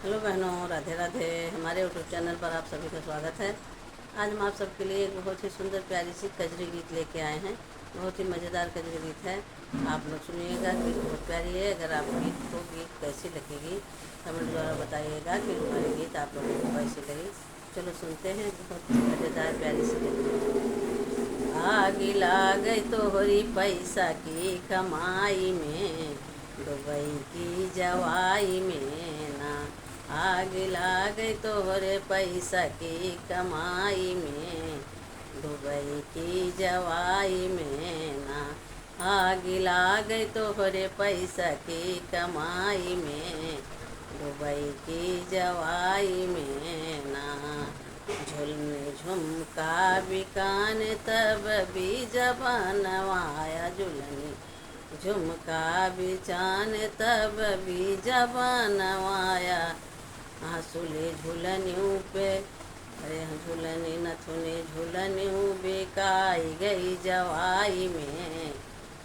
Hello बहनों, राधे राधे। हमारे YouTube channel पर आप सभी का स्वागत है। आज हम आप सबके लिए एक बहुत ही सुंदर प्यारी सी कजरी गीत लेके आए हैं। बहुत ही मज़ेदार कजरी गीत है। आप लोग सुनिएगा, गीत बहुत प्यारी है। अगर आप गीत कैसी लगेगी कमेंट द्वारा बताइएगा कि हमारी गीत आप लोगों को कैसी लगी। चलो सुनते हैं बहुत मज़ेदार प्यारी सी कजरी। आग लाग तोहरी पैसा की कमाई में, दुबई की जवाई में ना। आग लाग तोहरे पैसा की कमाई में, दुबई की जवाई में ना। आग लाग तोहरे पैसा की कमाई में, दुबई की जवाई में ना। झुलने झुमका बिकान तब भी जबानवाया झुलनी, झुमका बिचान तब भी जबानवाया। हंसुले झुलनियों पे, अरे झुलनी नथुनी झुलनियों बिकाई गई जवाई में,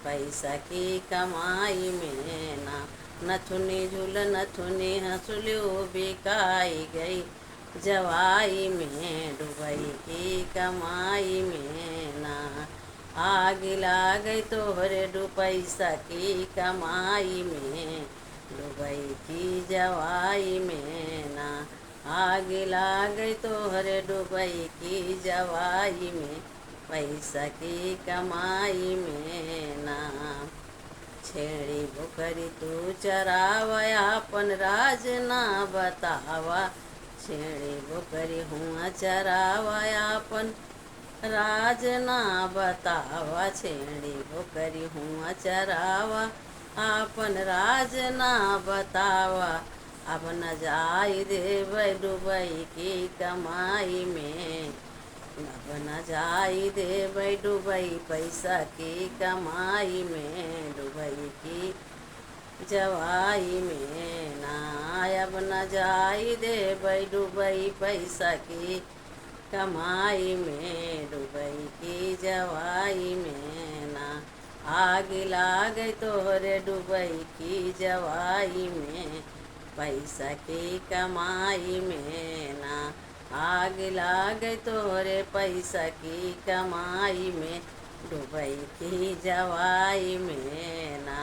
पैसा की कमाई में ना। नथुनी झूल नथुनी हंसुलियों बिकाई गई जवाई में, दुबई की कमाई में ना। आग लाग तोहरे पैसा की कमाई में, दुबई की जवाई में ना। आग लाग तोहरे दुबई की जवाई में, पैसा की कमाई में ना। छेड़ी बोकरी तू चरावा, अपन राज ना बतावा। छेड़ी बोकरी हुआ चरावा, अपन राज ना बतावा। छेड़ी बोकरी हुआ चरावा, आपन राज ना बतावा। अब न जाई देबै दुबई की कमाई में, अब न जाई देबै दुबई पैसा की कमाई में, दुबई की जवाई में ना। अब न जाई देबै दुबई पैसा की कमाई में, दुबई की जवाई में ना। आग लाग तोहरे दुबई की जवाई में, पैसा की कमाई में ना। आग लाग तोहरे पैसा की कमाई में, दुबई की जवाई में ना।